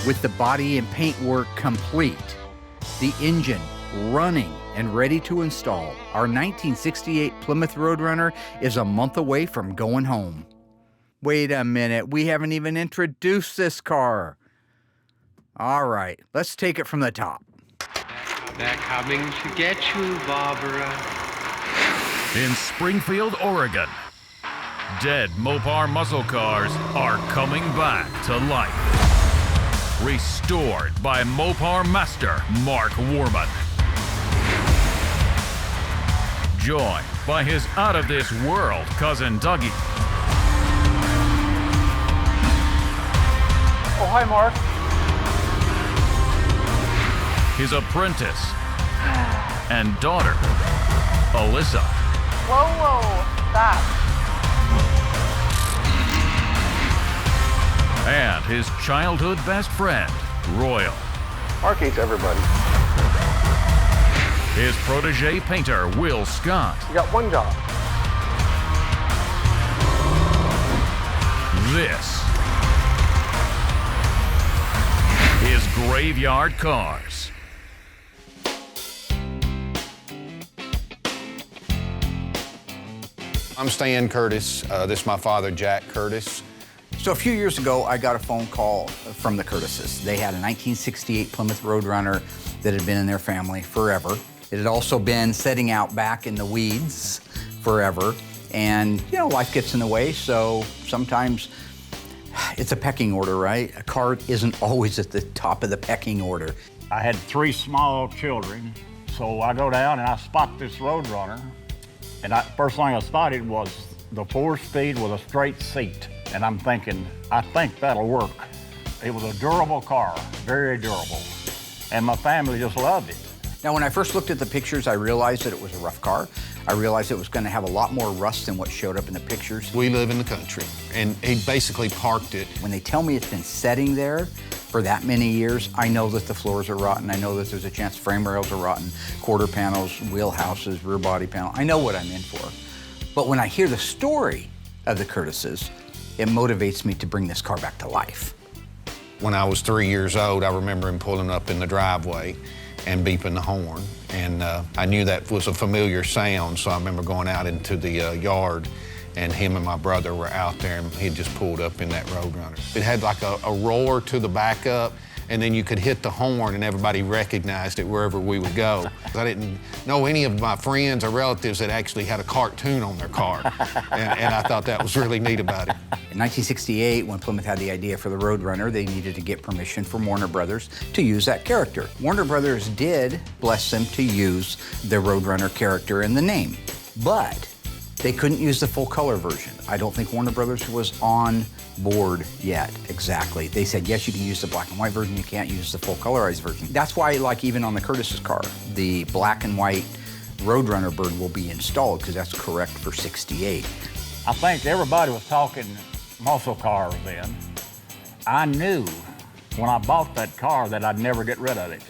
With the body and paint work complete, the engine running and ready to install, our 1968 Plymouth Roadrunner is a month away from going home. Wait a minute, we haven't even introduced this car. All right, let's take it from the top. They're coming to get you, Barbara. In Springfield, Oregon, dead Mopar muscle cars are coming back to life. Restored by Mopar master Mark Warman. Joined by his out-of-this-world cousin Dougie. Oh, hi, Mark. His apprentice and daughter, Alyssa. Whoa, stop. And his childhood best friend, Royal. Mark hates everybody. His protege painter, Will Scott. You got one job. This is Graveyard Cars. I'm Stan Curtis. This is my father, Jack Curtis. So a few years ago, I got a phone call from the Curtises. They had a 1968 Plymouth Roadrunner that had been in their family forever. It had also been setting out back in the weeds forever. And, you know, life gets in the way, so sometimes it's a pecking order, right? A car isn't always at the top of the pecking order. I had 3 small children, so I go down and I spot this Roadrunner. And first thing I spotted was the 4-speed with a straight seat. And I'm thinking, I think that'll work. It was a durable car, very durable. And my family just loved it. Now, when I first looked at the pictures, I realized that it was a rough car. I realized it was going to have a lot more rust than what showed up in the pictures. We live in the country, and he basically parked it. When they tell me it's been setting there for that many years, I know that the floors are rotten. I know that there's a chance frame rails are rotten, quarter panels, wheel houses, rear body panel. I know what I'm in for. But when I hear the story of the Curtises, it motivates me to bring this car back to life. When I was 3 years old, I remember him pulling up in the driveway and beeping the horn. And I knew that was a familiar sound, so I remember going out into the yard, and him and my brother were out there, and he just pulled up in that Roadrunner. It had like a roar to the backup, and then you could hit the horn and everybody recognized it wherever we would go. I didn't know any of my friends or relatives that actually had a cartoon on their car, and I thought that was really neat about it. In 1968, when Plymouth had the idea for the Roadrunner, they needed to get permission from Warner Brothers to use that character. Warner Brothers did bless them to use the Roadrunner character in the name, but they couldn't use the full color version. I don't think Warner Brothers was on board yet, exactly. They said, yes, you can use the black and white version, you can't use the full colorized version. That's why, like even on the Curtis's car, the black and white Roadrunner bird will be installed, because that's correct for 68. I think everybody was talking muscle cars then. I knew when I bought that car that I'd never get rid of it.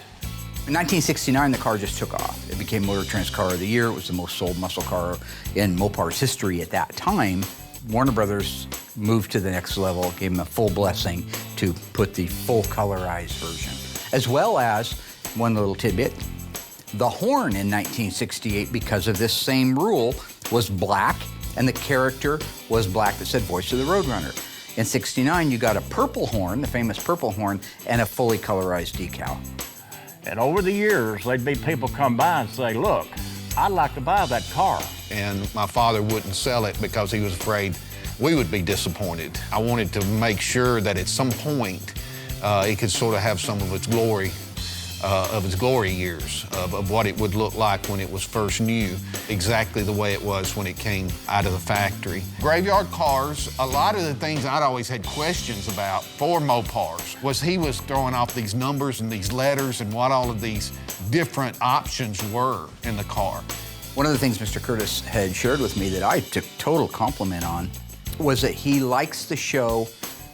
In 1969, the car just took off. It became Motor Trend's Car of the Year. It was the most sold muscle car in Mopar's history at that time. Warner Brothers moved to the next level, gave them a full blessing to put the full colorized version. As well as, one little tidbit, the horn in 1968, because of this same rule, was black, and the character was black that said Voice of the Roadrunner. In 69, you got a purple horn, the famous purple horn, and a fully colorized decal. And over the years, there'd be people come by and say, look, I'd like to buy that car. And my father wouldn't sell it because he was afraid we would be disappointed. I wanted to make sure that at some point it could sort of have some of its glory years of what it would look like when it was first new, exactly the way it was when it came out of the factory. Graveyard Cars, a lot of the things I'd always had questions about for Mopars was he was throwing off these numbers and these letters and what all of these different options were in the car. One of the things Mr. Curtis had shared with me that I took total compliment on was that he likes the show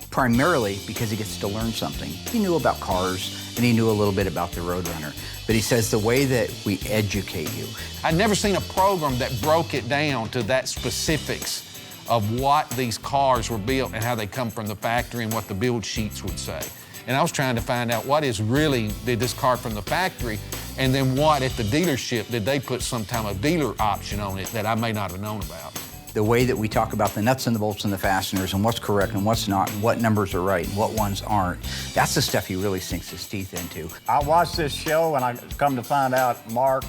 primarily because he gets to learn something. He knew about cars, and he knew a little bit about the Roadrunner. But he says the way that we educate you. I'd never seen a program that broke it down to that specifics of what these cars were built and how they come from the factory and what the build sheets would say. And I was trying to find out what is really, did this car from the factory, and then what at the dealership, did they put some type of dealer option on it that I may not have known about? The way that we talk about the nuts and the bolts and the fasteners and what's correct and what's not and what numbers are right and what ones aren't, that's the stuff he really sinks his teeth into. I watched this show and I come to find out Mark,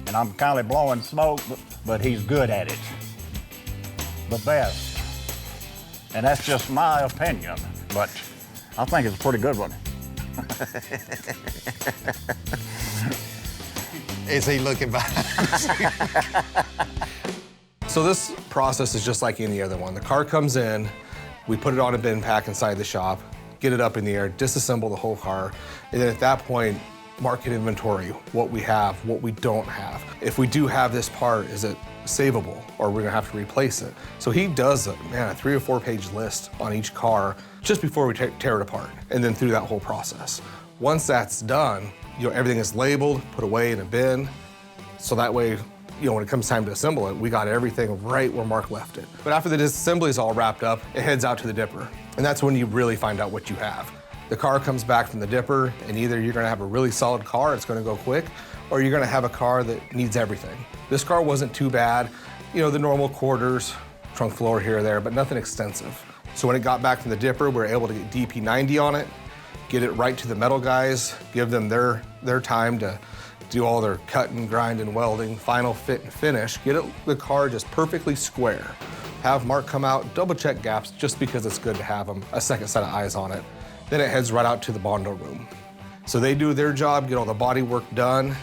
and I'm kind of blowing smoke, but he's good at it. The best. And that's just my opinion, but I think it's a pretty good one. Is he looking behind? So this process is just like any other one. The car comes in, we put it on a bin pack inside the shop, get it up in the air, disassemble the whole car, and then at that point, market inventory, what we have, what we don't have. If we do have this part, is it savable, or we're gonna have to replace it? So he does a 3 or 4 page list on each car just before we tear it apart, and then through that whole process. Once that's done, everything is labeled, put away in a bin, so that way, when it comes time to assemble it, we got everything right where Mark left it. But after the disassembly is all wrapped up, it heads out to the dipper, and that's when you really find out what you have. The car comes back from the dipper, and either you're gonna have a really solid car, it's gonna go quick, or you're gonna have a car that needs everything. This car wasn't too bad, the normal quarters, trunk floor here or there, but nothing extensive. So when it got back from the dipper, we were able to get DP90 on it, get it right to the metal guys, give them their time to do all their cutting, grinding, welding, final fit and finish, get the car just perfectly square. Have Mark come out, double check gaps just because it's good to have a second set of eyes on it. Then it heads right out to the Bondo room. So they do their job, get all the body work done,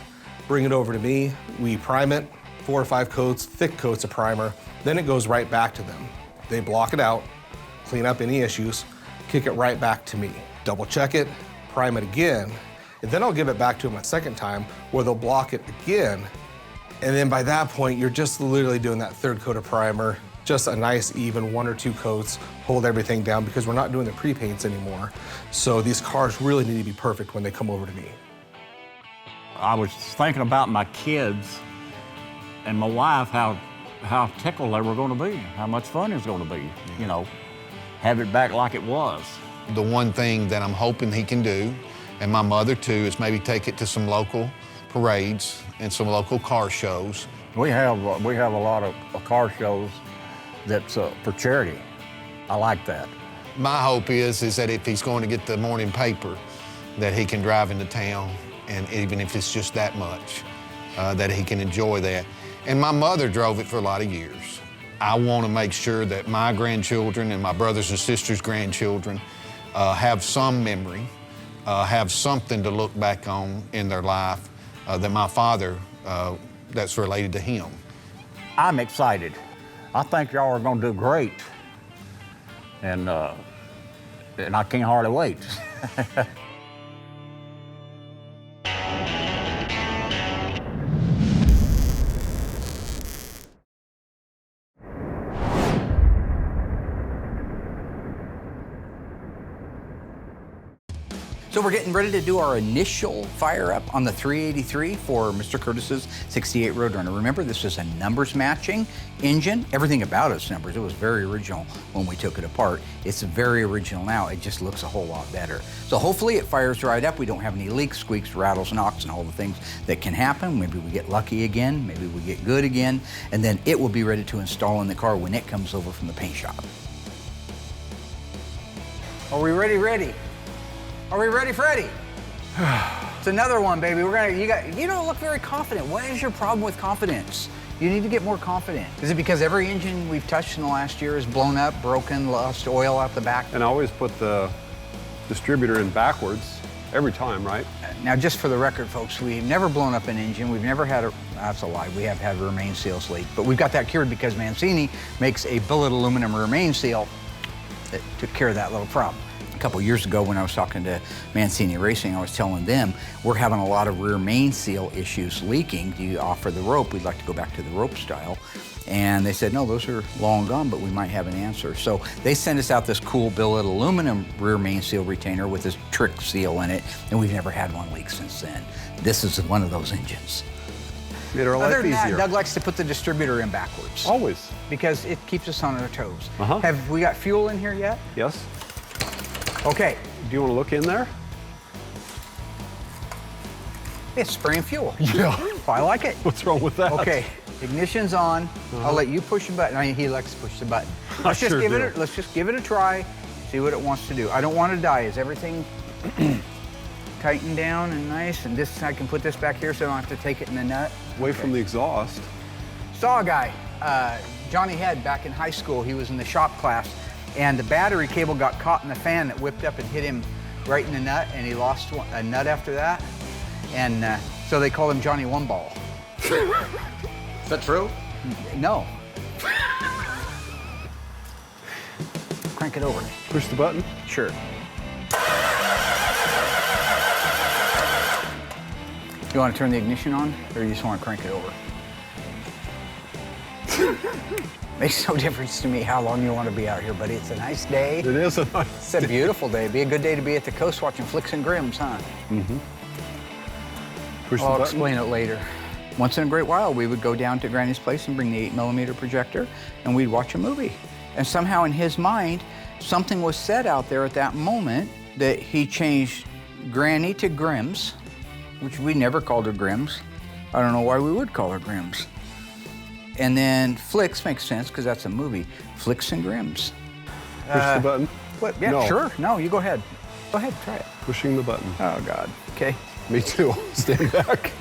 bring it over to me. We prime it, 4 or 5 coats, thick coats of primer. Then it goes right back to them. They block it out, clean up any issues, kick it right back to me. Double check it, prime it again, and then I'll give it back to them a second time where they'll block it again. And then by that point, you're just literally doing that 3rd coat of primer, just a nice even 1 or 2 coats, hold everything down because we're not doing the pre-paints anymore. So these cars really need to be perfect when they come over to me. I was thinking about my kids and my wife, how tickled they were gonna be, how much fun it was gonna be, have it back like it was. The one thing that I'm hoping he can do, and my mother too, is maybe take it to some local parades and some local car shows. We have a lot of car shows that's for charity. I like that. My hope is that if he's going to get the morning paper, that he can drive into town, and even if it's just that much, that he can enjoy that. And my mother drove it for a lot of years. I want to make sure that my grandchildren and my brothers and sisters' grandchildren have some memory, have something to look back on in their life that my father, that's related to him. I'm excited. I think y'all are gonna do great. And I can't hardly wait. So we're getting ready to do our initial fire up on the 383 for Mr. Curtis's 68 Roadrunner. Remember, this is a numbers matching engine. Everything about it's numbers. It was very original when we took it apart. It's very original now. It just looks a whole lot better. So hopefully it fires right up. We don't have any leaks, squeaks, rattles, knocks, and all the things that can happen. Maybe we get lucky again. Maybe we get good again. And then it will be ready to install in the car when it comes over from the paint shop. Are we ready? Are we ready, Freddie? It's another one, baby. You don't look very confident. What is your problem with confidence? You need to get more confident. Is it because every engine we've touched in the last year is blown up, broken, lost oil out the back? And I always put the distributor in backwards every time, right? Now, just for the record, folks, we've never blown up an engine. We've never had that's a lie. We have had a remain seals leak, but we've got that cured because Mancini makes a billet aluminum remain seal that took care of that little problem. A couple years ago when I was talking to Mancini Racing, I was telling them we're having a lot of rear main seal issues leaking. Do you offer the rope? We'd like to go back to the rope style. And they said, no, those are long gone, but we might have an answer. So they sent us out this cool billet aluminum rear main seal retainer with this trick seal in it, and we've never had one leak since then. This is one of those engines. Made our life Other than that, easier. Doug likes to put the distributor in backwards. Always. Because it keeps us on our toes. Uh-huh. Have we got fuel in here yet? Yes. Okay, Do you want to look in there? It's spraying fuel. Yeah. I like it. What's wrong with that? Okay, ignition's on. I'll let you push the button. I mean, he likes to push the button. Let's just give it a try, see what it wants to do. I don't want to die. Is everything tightened down and nice? And this, I can put this back here so I don't have to take it in the nut. Away from the exhaust. Saw a guy, Johnny Head, back in high school. He was in the shop class, and the battery cable got caught in the fan that whipped up and hit him right in the nut, and he lost a nut after that. And so they called him Johnny One Ball. Is that true? No. Crank it over. Push the button. Sure. You want to turn the ignition on, or you just want to crank it over? Makes no difference to me how long you want to be out here, buddy. It's a nice day. It is a nice It's a beautiful day. Be a good day to be at the coast watching flicks and grims, huh? Mm-hmm. Push the I'll button. explain it later. Once in a great while, we would go down to Granny's place and bring the 8mm projector, and we'd watch a movie. And somehow in his mind, something was said out there at that moment that he changed Granny to Grims, which we never called her Grims. I don't know why we would call her Grims. And then Flicks makes sense because that's a movie. Flicks and Grims. Push the button. What? Yeah, No. sure. No, you go ahead. Go ahead, try it. Pushing the button. Oh, God. Okay. Me too. Stand back.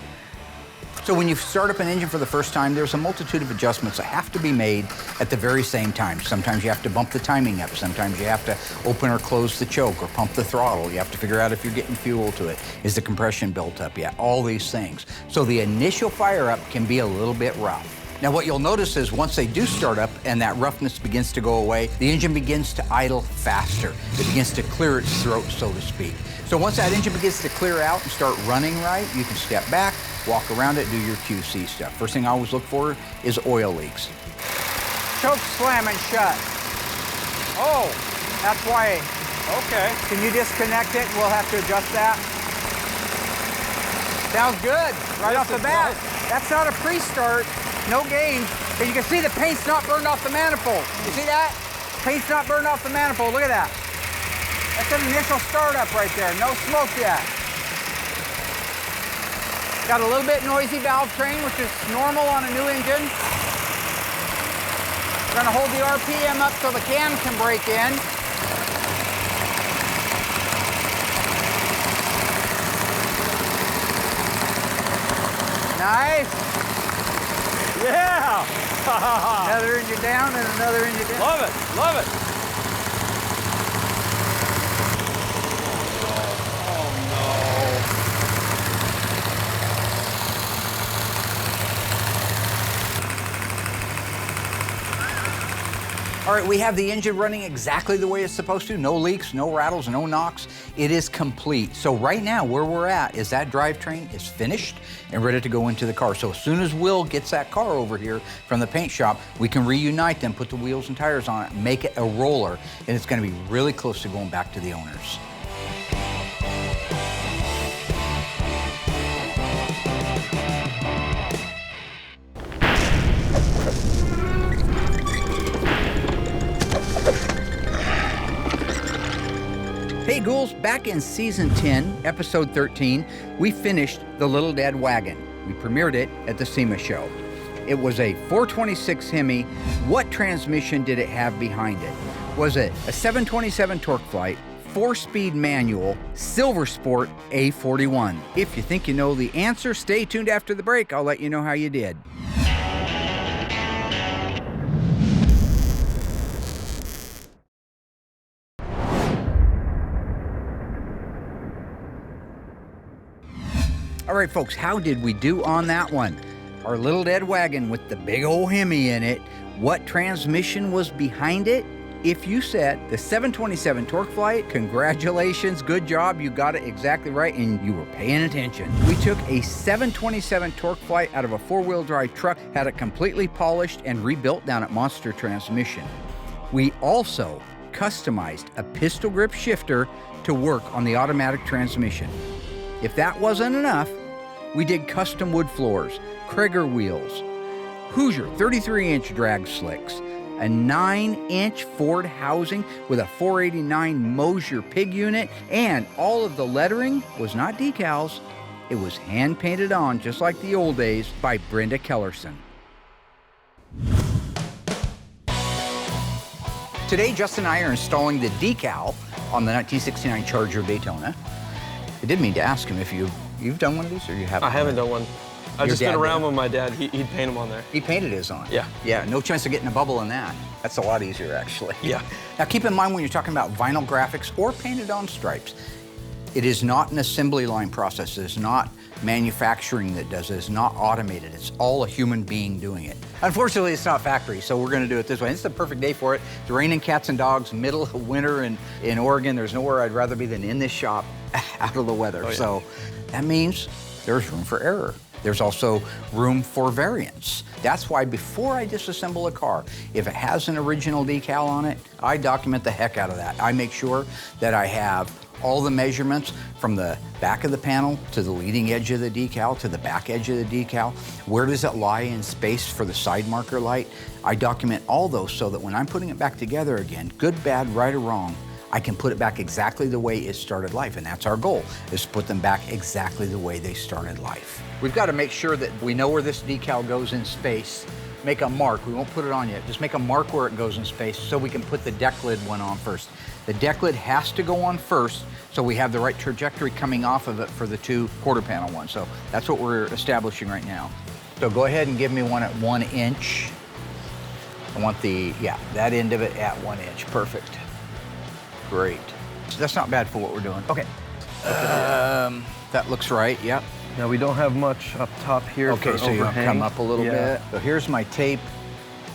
So when you start up an engine for the first time, there's a multitude of adjustments that have to be made at the very same time. Sometimes you have to bump the timing up. Sometimes you have to open or close the choke or pump the throttle. You have to figure out if you're getting fuel to it. Is the compression built up yet? All these things. So the initial fire up can be a little bit rough. Now what you'll notice is once they do start up and that roughness begins to go away, the engine begins to idle faster. It begins to clear its throat, so to speak. So once that engine begins to clear out and start running right, you can step back, walk around it, do your QC stuff. First thing I always look for is oil leaks. Choke slamming shut. Oh, that's why. Okay. Can you disconnect it? We'll have to adjust that. Sounds good, right off the bat. That's not a pre-start, no gain. As you can see, the paint's not burned off the manifold. You see that? Paint's not burned off the manifold, look at that. That's an initial startup right there, no smoke yet. Got a little bit noisy valve train, which is normal on a new engine. We're gonna hold the RPM up so the cam can break in. Nice. Yeah. Another engine down and another engine down. Love it. Love it. All right, we have the engine running exactly the way it's supposed to. No leaks, no rattles, no knocks. It is complete. So right now, where we're at is that drivetrain is finished and ready to go into the car. So as soon as Will gets that car over here from the paint shop, we can reunite them, put the wheels and tires on it, make it a roller, and it's gonna be really close to going back to the owners. Hey ghouls, back in season 10, episode 13, we finished The Little Dead Wagon. We premiered it at the SEMA show. It was a 426 Hemi. What transmission did it have behind it? Was it a 727 Torque Flight, 4-speed manual, Silver Sport A41? If you think you know the answer, stay tuned after the break. I'll let you know how you did. All right, folks, how did we do on that one? Our Little Dead Wagon with the big old Hemi in it. What transmission was behind it? If you said the 727 Torque Flight, congratulations, good job, you got it exactly right, and you were paying attention. We took a 727 Torque Flight out of a 4-wheel drive truck, had it completely polished and rebuilt down at Monster Transmission. We also customized a pistol grip shifter to work on the automatic transmission. If that wasn't enough, we did custom wood floors, Krager wheels, Hoosier 33-inch drag slicks, a 9-inch Ford housing with a 489 Mosier pig unit, and all of the lettering was not decals. It was hand painted on, just like the old days, by Brenda Kellerson. Today, Justin and I are installing the decal on the 1969 Charger Daytona. I did mean to ask him if you've done one of these, or you haven't? I haven't done one. I've just been around with my dad. He'd paint them on there. He painted his on? Yeah. Yeah, no chance of getting a bubble in that. That's a lot easier, actually. Yeah. Now, keep in mind when you're talking about vinyl graphics or painted on stripes, it is not an assembly line process. It is not manufacturing that does it. It's not automated. It's all a human being doing it. Unfortunately, it's not factory, so we're going to do it this way. It's the perfect day for it. It's raining cats and dogs, middle of winter in Oregon. There's nowhere I'd rather be than in this shop out of the weather. Oh, yeah. So that means there's room for error. There's also room for variance. That's why before I disassemble a car, if it has an original decal on it, I document the heck out of that. I make sure that I have all the measurements from the back of the panel to the leading edge of the decal to the back edge of the decal. Where does it lie in space for the side marker light? I document all those so that when I'm putting it back together again, good, bad, right, or wrong, I can put it back exactly the way it started life. And that's our goal, is to put them back exactly the way they started life. We've got to make sure that we know where this decal goes in space. Make a mark. We won't put it on yet. Just make a mark where it goes in space so we can put the deck lid one on first. The deck lid has to go on first so we have the right trajectory coming off of it for the 2 quarter panel ones. So that's what we're establishing right now. So go ahead and give me one at 1 inch. I want that end of it at 1 inch. Perfect. Great. So that's not bad for what we're doing. Okay. That looks right, yep. Now we don't have much up top here. Okay, so you come up a little bit. So here's my tape,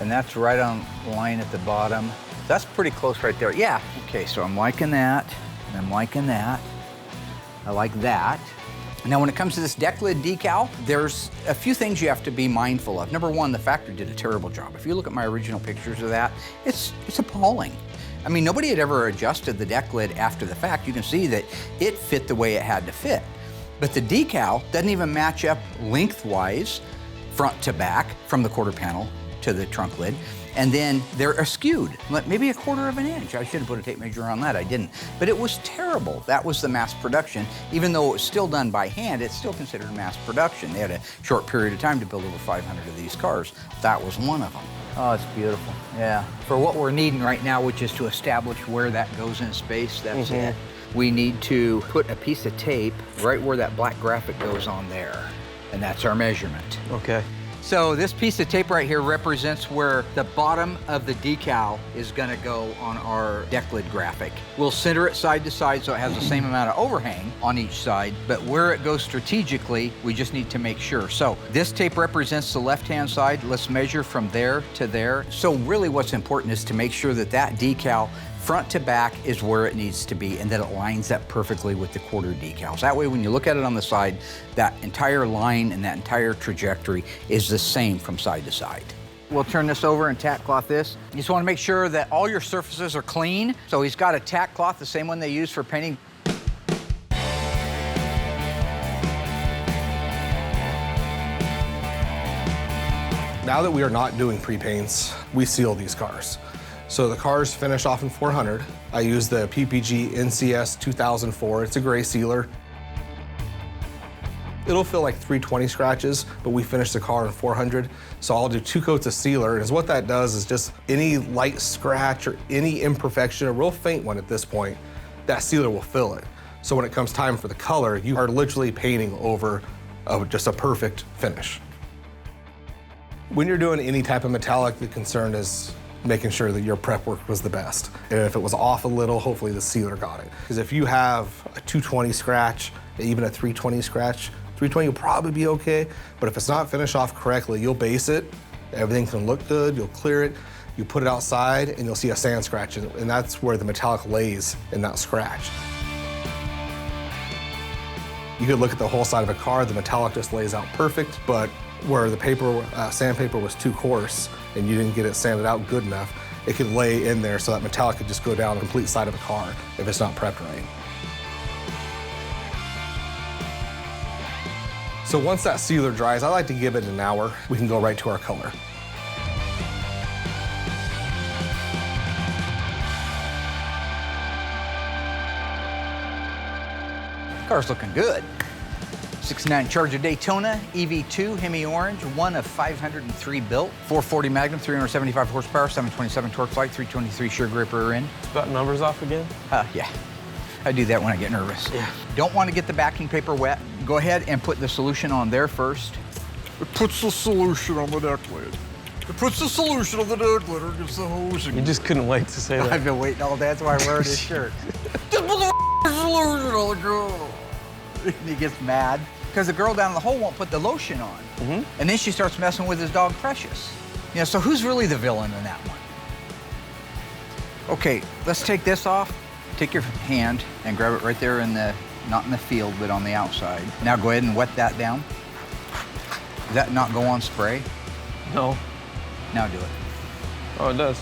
and that's right on line at the bottom. That's pretty close right there. Yeah. Okay, so I'm liking that, and I'm liking that. I like that. Now, when it comes to this deck lid decal, there's a few things you have to be mindful of. Number one, the factory did a terrible job. If you look at my original pictures of that, it's appalling. I mean, nobody had ever adjusted the deck lid after the fact. You can see that it fit the way it had to fit. But the decal doesn't even match up lengthwise, front to back, from the quarter panel to the trunk lid. And then they're askewed, maybe 1/4 of an inch. I should have put a tape measure on that, I didn't. But it was terrible. That was the mass production. Even though it was still done by hand, it's still considered mass production. They had a short period of time to build over 500 of these cars. That was one of them. Oh, it's beautiful, yeah. For what we're needing right now, which is to establish where that goes in space, that's it. We need to put a piece of tape right where that black graphic goes on there, and that's our measurement. Okay. So this piece of tape right here represents where the bottom of the decal is gonna go on our deck lid graphic. We'll center it side to side so it has the same amount of overhang on each side, but where it goes strategically, we just need to make sure. So this tape represents the left-hand side. Let's measure from there to there. So really what's important is to make sure that that decal front to back is where it needs to be and that it lines up perfectly with the quarter decals. That way when you look at it on the side, that entire line and that entire trajectory is the same from side to side. We'll turn this over and tack cloth this. You just want to make sure that all your surfaces are clean. So he's got a tack cloth, the same one they use for painting. Now that we are not doing pre-paints, we seal these cars. So the cars finish off in 400. I use the PPG NCS 2004. It's a gray sealer. It'll feel like 320 scratches, but we finish the car in 400. So I'll do 2 coats of sealer, and what that does is just any light scratch or any imperfection, a real faint one at this point, that sealer will fill it. So when it comes time for the color, you are literally painting over just a perfect finish. When you're doing any type of metallic, the concern is making sure that your prep work was the best. And if it was off a little, hopefully the sealer got it. Because if you have a 220 scratch, even a 320 scratch, 320 will probably be okay, but if it's not finished off correctly, you'll base it, everything can look good, you'll clear it, you put it outside, and you'll see a sand scratch, and that's where the metallic lays in that scratch. You could look at the whole side of a car, the metallic just lays out perfect, but where the paper, sandpaper was too coarse and you didn't get it sanded out good enough, it could lay in there so that metallic could just go down the complete side of the car if it's not prepped right. So once that sealer dries, I like to give it an hour. We can go right to our color. Car's looking good. 69 Charger Daytona, EV2, Hemi Orange, one of 503 built. 440 Magnum, 375 horsepower, 727 torque flight, 323 shear grip rear end. Got numbers off again? Yeah. I do that when I get nervous. Yeah. Don't want to get the backing paper wet. Go ahead and put the solution on there first. It puts the solution on the deck lid. It puts the solution on the deck lid or gets the hose. You just couldn't wait to say that. I've been waiting all day. That's why I'm wearing this shirt. Just put the solution on the girl. And he gets mad because the girl down the hole won't put the lotion on. And then she starts messing with his dog Precious. You know, so who's really the villain in that one? Okay, let's take this off. Take your hand and grab it right there in the, not in the field, but on the outside. Now go ahead and wet that down. Does that not go on spray? No. Now do it. Oh, it does.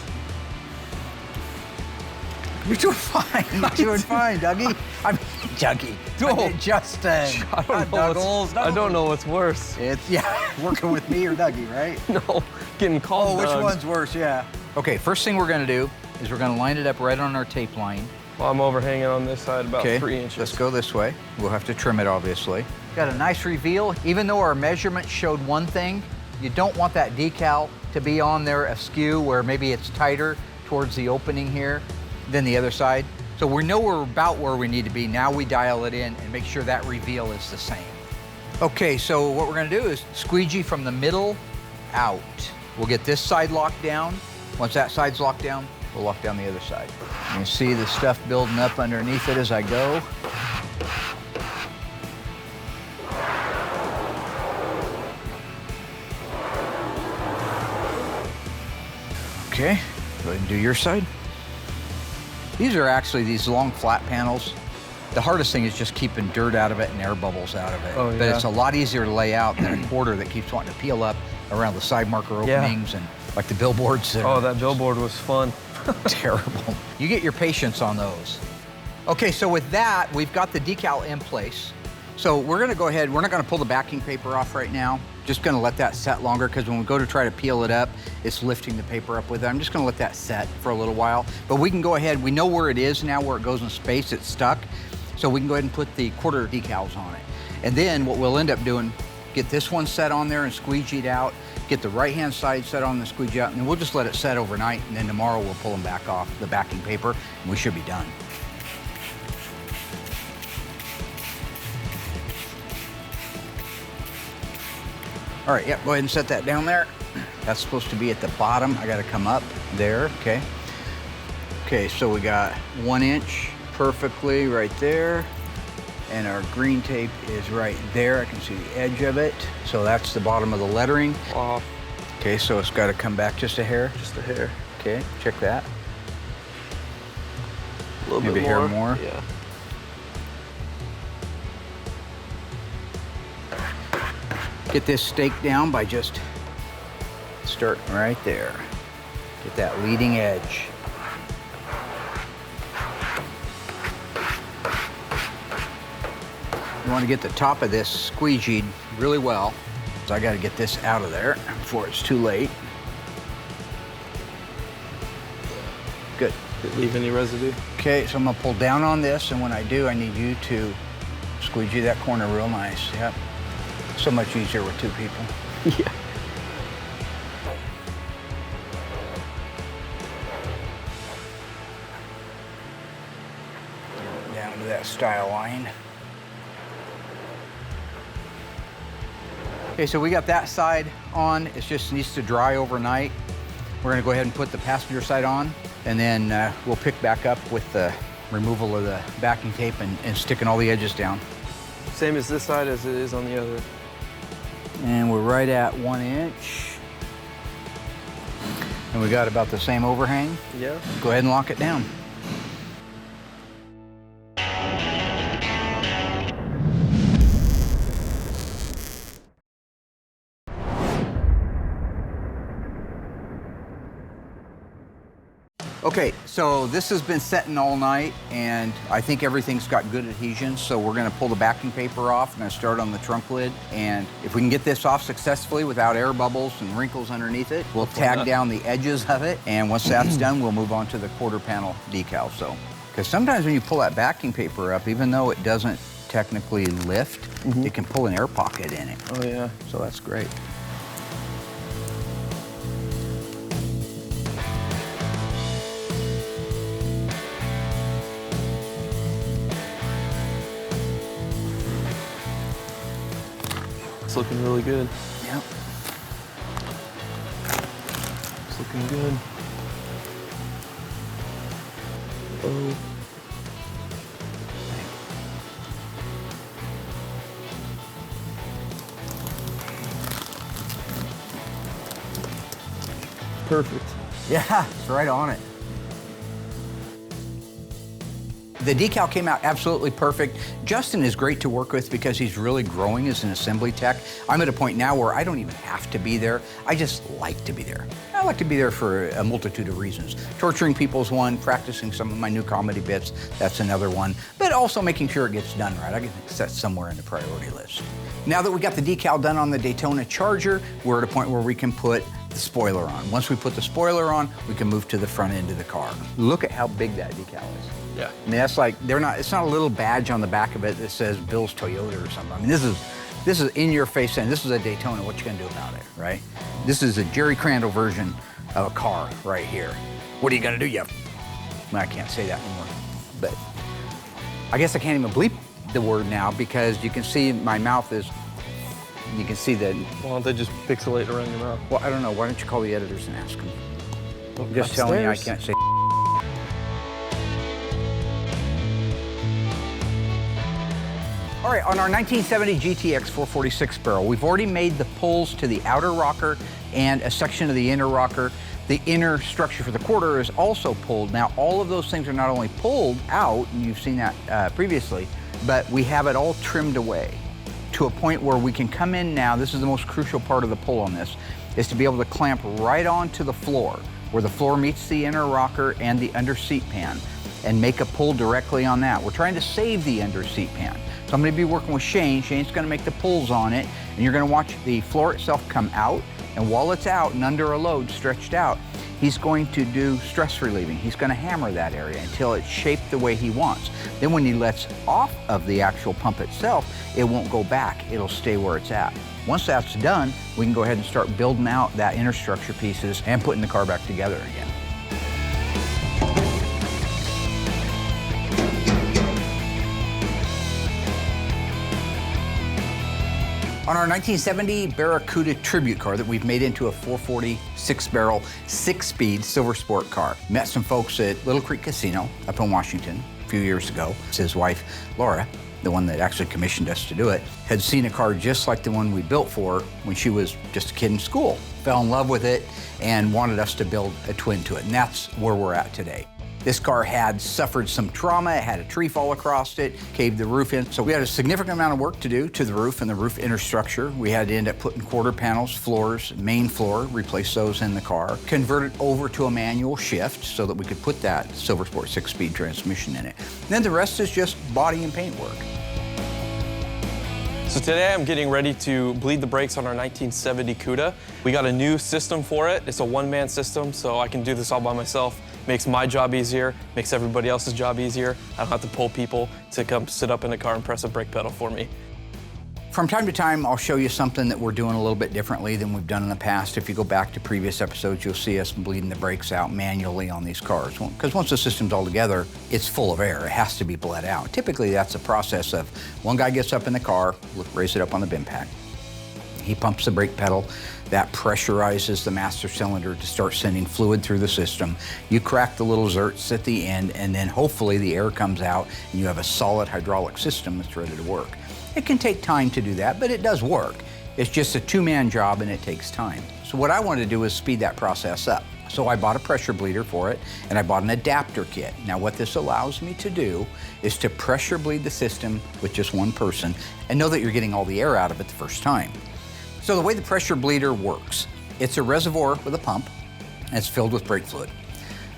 You're doing fine. You're doing fine, Dougie. I mean, Dougie. No. Justin. I don't know what's worse. It's, yeah, working with me or Dougie, right? No, getting called which Doug. one's worse, yeah. Okay, first thing we're gonna do is we're gonna line it up right on our tape line. Well, I'm overhanging on this side about 3 inches. Let's go this way. We'll have to trim it, obviously. Got a nice reveal. Even though our measurement showed one thing, you don't want that decal to be on there askew where maybe it's tighter towards the opening here than the other side. So we know we're about where we need to be. Now we dial it in and make sure that reveal is the same. Okay, so what we're gonna do is squeegee from the middle out. We'll get this side locked down. Once that side's locked down, we'll lock down the other side. You can see the stuff building up underneath it as I go. Okay, go ahead and do your side. These are actually these long flat panels. The hardest thing is just keeping dirt out of it and air bubbles out of it. Oh, yeah. But it's a lot easier to lay out than a quarter that keeps wanting to peel up around the side marker openings and like the billboards. Oh, that billboard was fun. Terrible. You get your patience on those. Okay, so with that, we've got the decal in place. So we're gonna go ahead, we're not gonna pull the backing paper off right now. Just gonna let that set longer because when we go to try to peel it up, it's lifting the paper up with it. I'm just gonna let that set for a little while. But we can go ahead, we know where it is now, where it goes in space, it's stuck. So we can go ahead and put the quarter decals on it. And then what we'll end up doing, get this one set on there and squeegeed out, get the right-hand side set on and squeegee out, and then we'll just let it set overnight, and then tomorrow we'll pull them back off the backing paper, and we should be done. All right, yep, go ahead and set that down there. That's supposed to be at the bottom. I gotta come up there, okay. Okay, so we got 1 inch perfectly right there, and our green tape is right there. I can see the edge of it. So that's the bottom of the lettering. Off. Okay, so it's gotta come back just a hair. Just a hair. Okay, check that. A little Maybe bit a hair more. Yeah. Get this stake down by just starting right there. Get that leading edge. You want to get the top of this squeegeed really well. So I got to get this out of there before it's too late. Good. Did it leave any residue? Okay, so I'm gonna pull down on this, and when I do, I need you to squeegee that corner real nice. Yep. So much easier with 2 people. Yeah. Down to that style line. Okay, so we got that side on. It just needs to dry overnight. We're gonna go ahead and put the passenger side on, and then we'll pick back up with the removal of the backing tape and sticking all the edges down. Same as this side as it is on the other. And we're right at 1 inch. And we got about the same overhang. Yeah. Go ahead and lock it down. Okay, so this has been setting all night, and I think everything's got good adhesion, so we're gonna pull the backing paper off. I'm gonna start on the trunk lid, and if we can get this off successfully without air bubbles and wrinkles underneath it, we'll tag down the edges of it, and once that's done, we'll move on to the quarter panel decal. So, because sometimes when you pull that backing paper up, even though it doesn't technically lift, it can pull an air pocket in it. Oh yeah. So that's great. It's looking really good. Yep. It's looking good. Oh. Perfect. Yeah, it's right on it. The decal came out absolutely perfect. Justin is great to work with because he's really growing as an assembly tech. I'm at a point now where I don't even have to be there. I just like to be there. I like to be there for a multitude of reasons. Torturing people's one, practicing some of my new comedy bits, that's another one, but also making sure it gets done right. I get set somewhere in the priority list. Now that we got the decal done on the Daytona Charger, we're at a point where we can put the spoiler on. Once we put the spoiler on, we can move to the front end of the car. Look at how big that decal is. Yeah. I mean, that's like, it's not a little badge on the back of it that says Bill's Toyota or something. I mean, this is in your face saying, this is a Daytona, what you gonna do about it, right? This is a Jerry Crandall version of a car right here. What are you gonna do? I can't say that anymore, but I guess I can't even bleep the word now because you can see my mouth is, you can see that. Why don't they just pixelate around your mouth? Well, I don't know, why don't you call the editors and ask them? I'm just telling you I can't say. All right, on our 1970 GTX 446 barrel, we've already made the pulls to the outer rocker and a section of the inner rocker. The inner structure for the quarter is also pulled. Now, all of those things are not only pulled out, and you've seen that previously, but we have it all trimmed away to a point where we can come in now. This is the most crucial part of the pull on this, is to be able to clamp right onto the floor, where the floor meets the inner rocker and the under seat pan, and make a pull directly on that. We're trying to save the under seat pan. So I'm gonna be working with Shane. Shane's gonna make the pulls on it, and you're gonna watch the floor itself come out, and while it's out and under a load stretched out, he's going to do stress relieving. He's gonna hammer that area until it's shaped the way he wants. Then when he lets off of the actual pump itself, it won't go back, it'll stay where it's at. Once that's done, we can go ahead and start building out that inner structure pieces and putting the car back together again. On our 1970 Barracuda tribute car that we've made into a 446 barrel, 6-speed silver sport car. Met some folks at Little Creek Casino up in Washington a few years ago. His wife, Laura, the one that actually commissioned us to do it, had seen a car just like the one we built for her when she was just a kid in school. Fell in love with it and wanted us to build a twin to it, and that's where we're at today. This car had suffered some trauma. It had a tree fall across it, caved the roof in. So we had a significant amount of work to do to the roof and the roof inner structure. We had to end up putting quarter panels, floors, main floor, replace those in the car, convert it over to a manual shift so that we could put that Silver Sport 6-speed transmission in it. And then the rest is just body and paint work. So today I'm getting ready to bleed the brakes on our 1970 Cuda. We got a new system for it. It's a one-man system, so I can do this all by myself. Makes my job easier, makes everybody else's job easier. I don't have to pull people to come sit up in the car and press a brake pedal for me. From time to time, I'll show you something that we're doing a little bit differently than we've done in the past. If you go back to previous episodes, you'll see us bleeding the brakes out manually on these cars. Because once the system's all together, it's full of air. It has to be bled out. Typically, that's a process of one guy gets up in the car, raise it up on the bin pack. He pumps the brake pedal. That pressurizes the master cylinder to start sending fluid through the system. You crack the little zerts at the end, and then hopefully the air comes out, and you have a solid hydraulic system that's ready to work. It can take time to do that, but it does work. It's just a two-man job, and it takes time. So what I wanted to do is speed that process up. So I bought a pressure bleeder for it, and I bought an adapter kit. Now what this allows me to do is to pressure bleed the system with just one person and know that you're getting all the air out of it the first time. So the way the pressure bleeder works, it's a reservoir with a pump, and it's filled with brake fluid.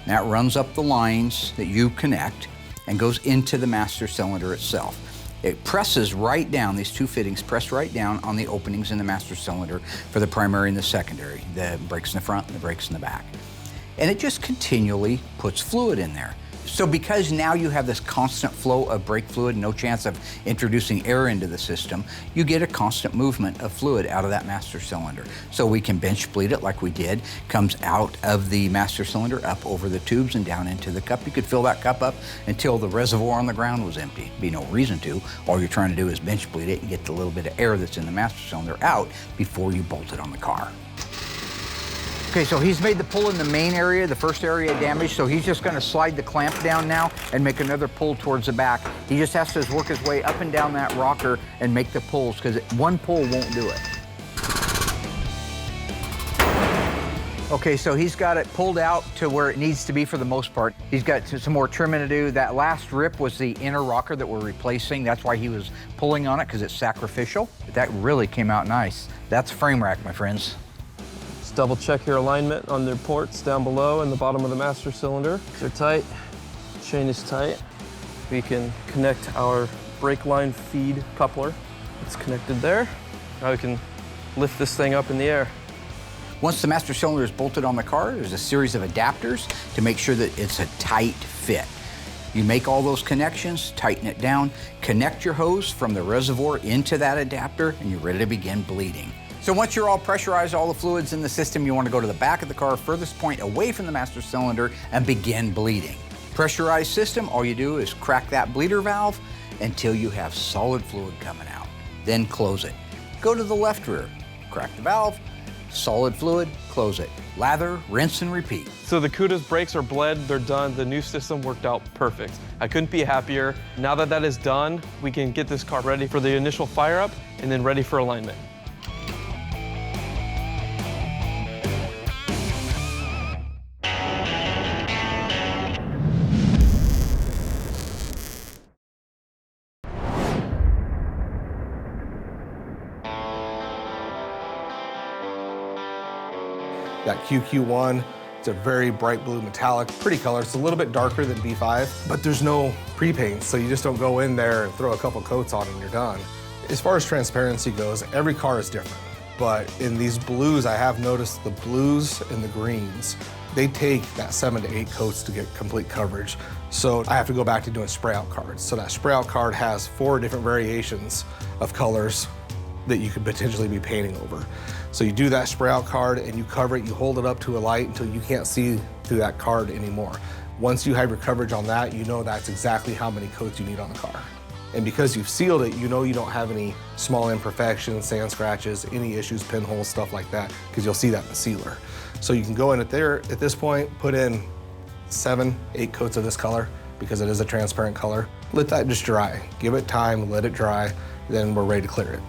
And that runs up the lines that you connect and goes into the master cylinder itself. It presses right down, these two fittings press right down on the openings in the master cylinder for the primary and the secondary, the brakes in the front and the brakes in the back. And it just continually puts fluid in there. So because now you have this constant flow of brake fluid, no chance of introducing air into the system, you get a constant movement of fluid out of that master cylinder. So we can bench bleed it like we did, comes out of the master cylinder, up over the tubes and down into the cup. You could fill that cup up until the reservoir on the ground was empty. Be no reason to. All you're trying to do is bench bleed it and get the little bit of air that's in the master cylinder out before you bolt it on the car. Okay, so he's made the pull in the main area, the first area damaged, so he's just gonna slide the clamp down now and make another pull towards the back. He just has to work his way up and down that rocker and make the pulls, because one pull won't do it. Okay, so he's got it pulled out to where it needs to be for the most part. He's got some more trimming to do. That last rip was the inner rocker that we're replacing. That's why he was pulling on it, because it's sacrificial. But that really came out nice. That's frame rack, my friends. Double check your alignment on the ports down below and the bottom of the master cylinder. They're tight, chain is tight. We can connect our brake line feed coupler. It's connected there. Now we can lift this thing up in the air. Once the master cylinder is bolted on the car, there's a series of adapters to make sure that it's a tight fit. You make all those connections, tighten it down, connect your hose from the reservoir into that adapter, and you're ready to begin bleeding. So once you're all pressurized, all the fluids in the system, you want to go to the back of the car, furthest point away from the master cylinder, and begin bleeding. Pressurized system, all you do is crack that bleeder valve until you have solid fluid coming out. Then close it. Go to the left rear, crack the valve, solid fluid, close it. Lather, rinse, and repeat. So the Cuda's brakes are bled, they're done. The new system worked out perfect. I couldn't be happier. Now that that is done, we can get this car ready for the initial fire up and then ready for alignment. That QQ1, it's a very bright blue metallic, pretty color. It's a little bit darker than B5, but there's no pre-paint, so you just don't go in there and throw a couple coats on and you're done. As far as transparency goes, every car is different. But in these blues, I have noticed the blues and the greens, they take that 7 to 8 coats to get complete coverage. So I have to go back to doing spray out cards. So that spray out card has 4 different variations of colors that you could potentially be painting over. So you do that spray out card and you cover it, you hold it up to a light until you can't see through that card anymore. Once you have your coverage on that, you know that's exactly how many coats you need on the car. And because you've sealed it, you know you don't have any small imperfections, sand scratches, any issues, pinholes, stuff like that, because you'll see that in the sealer. So you can go in at this point, put in 7, 8 coats of this color, because it is a transparent color. Let that just dry. Give it time, let it dry, then we're ready to clear it.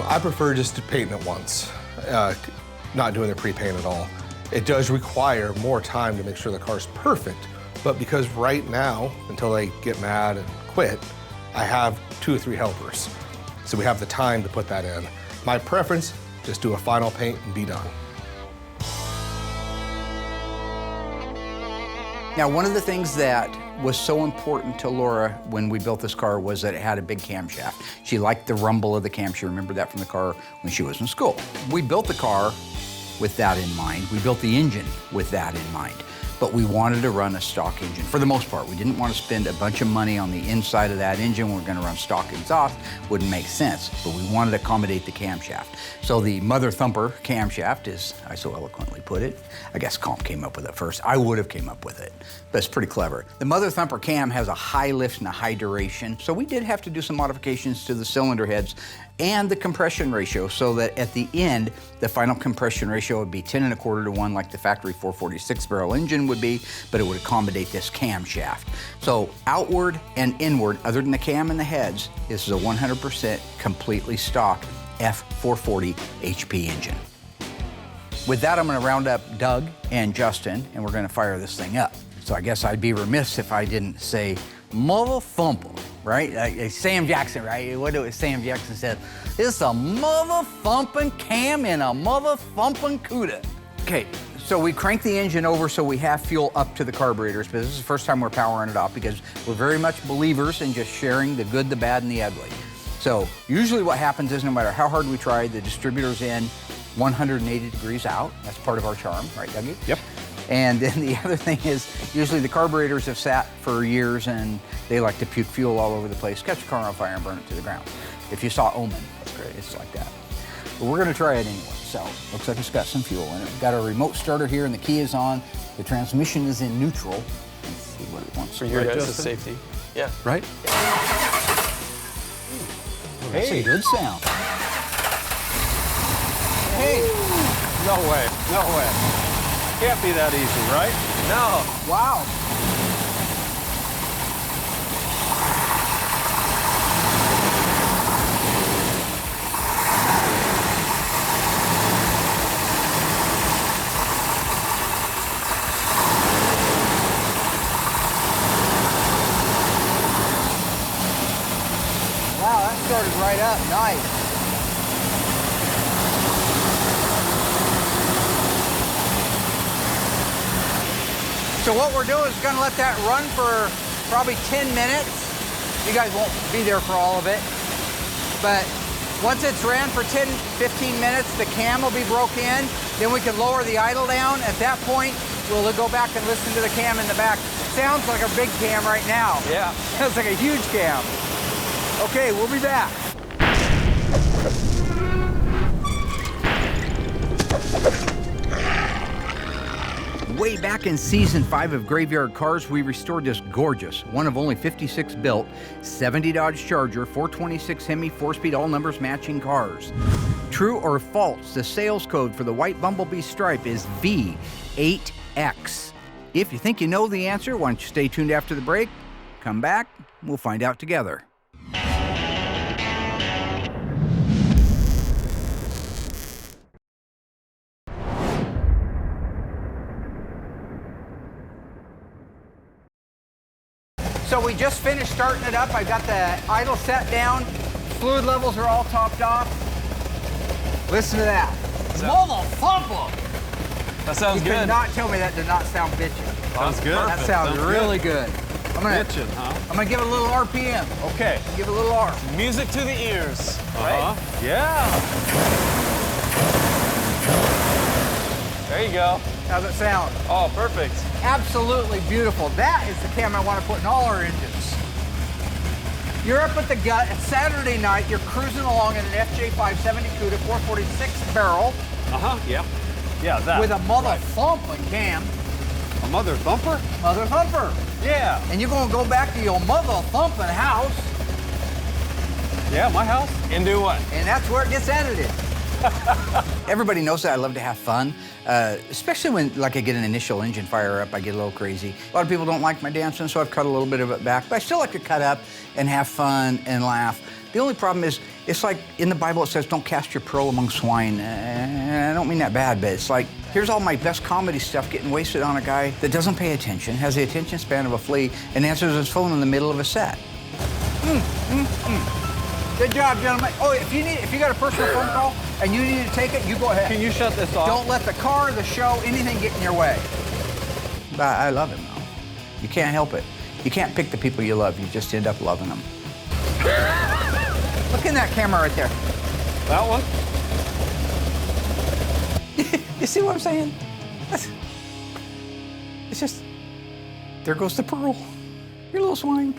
I prefer just to paint it once, not doing the pre-paint at all. It does require more time to make sure the car's perfect, but because right now, until they get mad and quit, I have 2 or 3 helpers. So we have the time to put that in. My preference, just do a final paint and be done. Now, one of the things that was so important to Laura when we built this car was that it had a big camshaft. She liked the rumble of the cam. She remembered that from the car when she was in school. We built the car with that in mind. We built the engine with that in mind. But we wanted to run a stock engine for the most part. We didn't want to spend a bunch of money on the inside of that engine. We're going to run stock exhaust. Wouldn't make sense, but we wanted to accommodate the camshaft. So the Mother Thumper camshaft, as I so eloquently put it, I guess Comp came up with it first. I would have came up with it, but it's pretty clever. The Mother Thumper cam has a high lift and a high duration, so we did have to do some modifications to the cylinder heads and the compression ratio so that at the end, the final compression ratio would be 10 1/4 to 1 like the factory 446 barrel engine would be, but it would accommodate this camshaft. So outward and inward, other than the cam and the heads, this is a 100% completely stock F440 HP engine. With that, I'm gonna round up Doug and Justin, and we're gonna fire this thing up. So I guess I'd be remiss if I didn't say Mother Thumper, right? Sam Jackson, right? What do Sam Jackson said? It's a mother thumping cam and a mother thumping Cuda. Okay, So we crank the engine over so we have fuel up to the carburetors, but this is the first time we're powering it up because we're very much believers in just sharing the good, the bad, and the ugly. So usually what happens is no matter how hard we try, the distributor's in 180 degrees out. That's part of our charm, right, Dougie? Yep. And then the other thing is usually the carburetors have sat for years and they like to puke fuel all over the place, catch a car on fire and burn it to the ground. If you saw Omen, that's great. It's like that. But we're gonna try it anyway. So looks like it's got some fuel in it. We've got a remote starter here and the key is on. The transmission is in neutral. Let's see what it wants. For your Right, guys' Justin? safety. Yeah. Right? That's a good sound. Hey! No way, no way. Can't be that easy, right? No. Wow. Wow, that started right up. Nice. So what we're doing is going to let that run for probably 10 minutes. You guys won't be there for all of it. But once it's ran for 10, 15 minutes, the cam will be broke in. Then we can lower the idle down. At that point, we'll go back and listen to the cam in the back. Sounds like a big cam right now. Yeah. Sounds like a huge cam. Okay, we'll be back. Way back in season 5 of Graveyard Cars, we restored this gorgeous, one of only 56 built, 70 Dodge Charger, 426 Hemi, 4-speed, all numbers matching cars. True or false, the sales code for the white Bumblebee stripe is V8X. If you think you know the answer, why don't you stay tuned after the break? Come back, we'll find out together. So we just finished starting it up. I got the idle set down. Fluid levels are all topped off. Listen to that. Motherfucker! That sounds You good. cannot tell me that did not sound bitchin'. Sounds good. That sounds really good. I'm gonna give it a little RPM. Okay. Give it a little R. Music to the ears. Uh-huh. Yeah. There you go. How's it sound? Oh, perfect. Absolutely beautiful. That is the cam I want to put in all our engines. You're up at the gut. It's Saturday night. You're cruising along in an FJ 570 Cuda 446 barrel. Uh-huh, yeah. Yeah, that. With a mother thumping cam. A mother thumper? Mother thumper. Yeah. And you're going to go back to your mother thumping house. Yeah, my house. And do what? And that's where it gets edited. Everybody knows that I love to have fun, especially when I get an initial engine fire up, I get a little crazy. A lot of people don't like my dancing, so I've cut a little bit of it back, but I still like to cut up and have fun and laugh. The only problem is, it's like in the Bible it says, don't cast your pearl among swine. I don't mean that bad, but it's like, here's all my best comedy stuff getting wasted on a guy that doesn't pay attention, has the attention span of a flea, and answers his phone in the middle of a set. Good job, gentlemen. Oh, if you got a personal phone call and you need to take it, you go ahead. Can you shut this off? Don't let the car, the show, anything get in your way. But I love him, though. You can't help it. You can't pick the people you love. You just end up loving them. Look in that camera right there. That one? You see what I'm saying? It's just, there goes the pearl. Your little swine.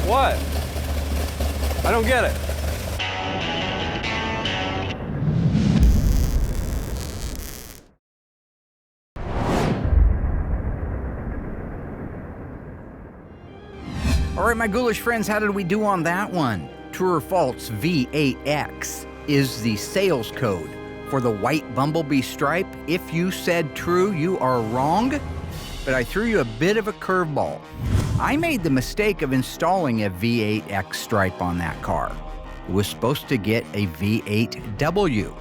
What? I don't get it. All right, my ghoulish friends, how did we do on that one? True or false, V8X is the sales code for the white Bumblebee stripe. If you said true, you are wrong, but I threw you a bit of a curveball. I made the mistake of installing a V8X stripe on that car. It was supposed to get a V8W.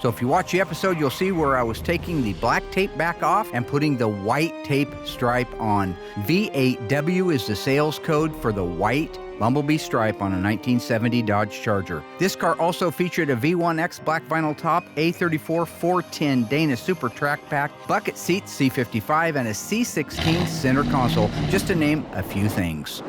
So if you watch the episode, you'll see where I was taking the black tape back off and putting the white tape stripe on. V8W is the sales code for the white bumblebee stripe on a 1970 Dodge Charger. This car also featured a V1X black vinyl top, A34 410 Dana Super Track Pack, bucket seats, C55, and a C16 center console, just to name a few things.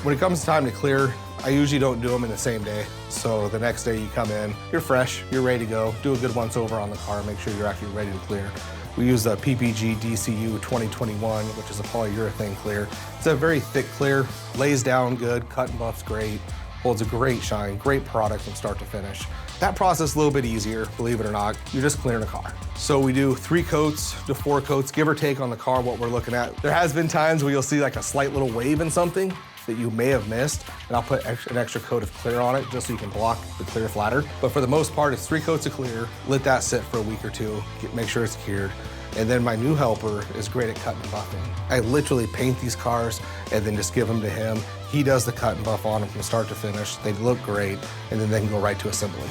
When it comes time to clear, I usually don't do them in the same day. So the next day you come in, you're fresh, you're ready to go. Do a good once over on the car, make sure you're actually ready to clear. We use the PPG DCU 2021, which is a polyurethane clear. It's a very thick clear, lays down good, cut and buffs great, holds a great shine, great product from start to finish. That process is a little bit easier, believe it or not. You're just clearing a car. So we do 3 coats to 4 coats, give or take on the car what we're looking at. There has been times where you'll see like a slight little wave in something that you may have missed, and I'll put an extra coat of clear on it just so you can block the clear flatter. But for the most part, it's 3 coats of clear, let that sit for a week or two, make sure it's cured. And then my new helper is great at cutting and buffing. I literally paint these cars and then just give them to him. He does the cut and buff on them from start to finish. They look great, and then they can go right to assembly.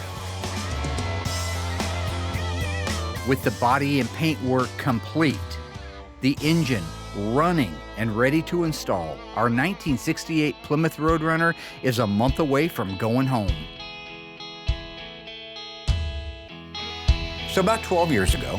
With the body and paint work complete, the engine running and ready to install, our 1968 Plymouth Roadrunner is a month away from going home. So about 12 years ago,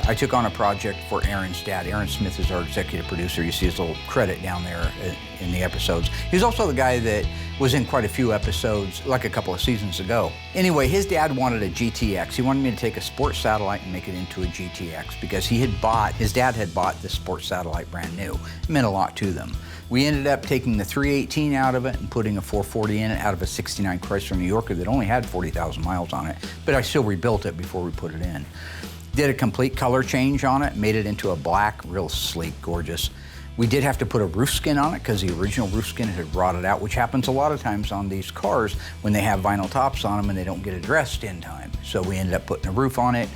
I took on a project for Aaron's dad. Aaron Smith is our executive producer. You see his little credit down there in the episodes. He's also the guy that was in quite a few episodes, like a couple of seasons ago. Anyway, his dad wanted a GTX. He wanted me to take a sports satellite and make it into a GTX because his dad had bought the sports satellite brand new. It meant a lot to them. We ended up taking the 318 out of it and putting a 440 in it out of a 69 Chrysler New Yorker that only had 40,000 miles on it, but I still rebuilt it before we put it in. Did a complete color change on it, made it into a black, real sleek, gorgeous. We did have to put a roof skin on it because the original roof skin had rotted out, which happens a lot of times on these cars when they have vinyl tops on them and they don't get addressed in time. So we ended up putting a roof on it,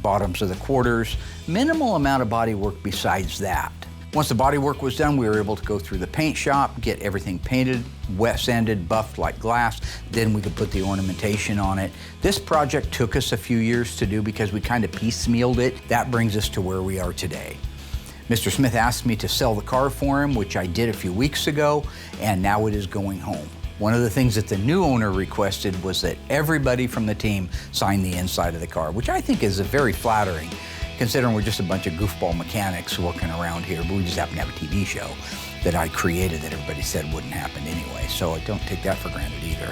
bottoms of the quarters, minimal amount of body work besides that. Once the body work was done, we were able to go through the paint shop, get everything painted, wet sanded, buffed like glass. Then we could put the ornamentation on it. This project took us a few years to do because we kind of piecemealed it. That brings us to where we are today. Mr. Smith asked me to sell the car for him, which I did a few weeks ago, and now it is going home. One of the things that the new owner requested was that everybody from the team sign the inside of the car, which I think is very flattering, considering we're just a bunch of goofball mechanics working around here, but we just happen to have a TV show that I created that everybody said wouldn't happen anyway, so I don't take that for granted either.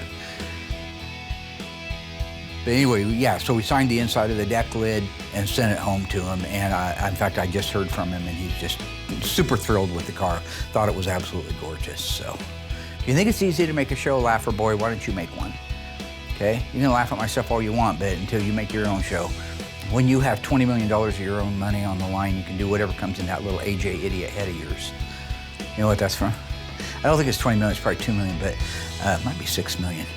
But anyway, yeah, so we signed the inside of the deck lid and sent it home to him, and in fact, I just heard from him, and he's just super thrilled with the car. Thought it was absolutely gorgeous, so. If you think it's easy to make a show laugher, boy, why don't you make one, okay? You can laugh at my stuff all you want, but until you make your own show. When you have $20 million of your own money on the line, you can do whatever comes in that little AJ idiot head of yours. You know what that's from? I don't think it's 20 million, it's probably 2 million, but it might be 6 million.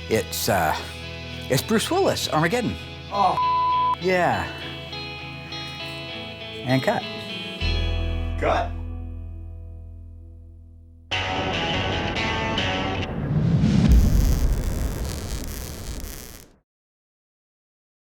It's Bruce Willis, Armageddon. Oh, yeah. And cut. cut.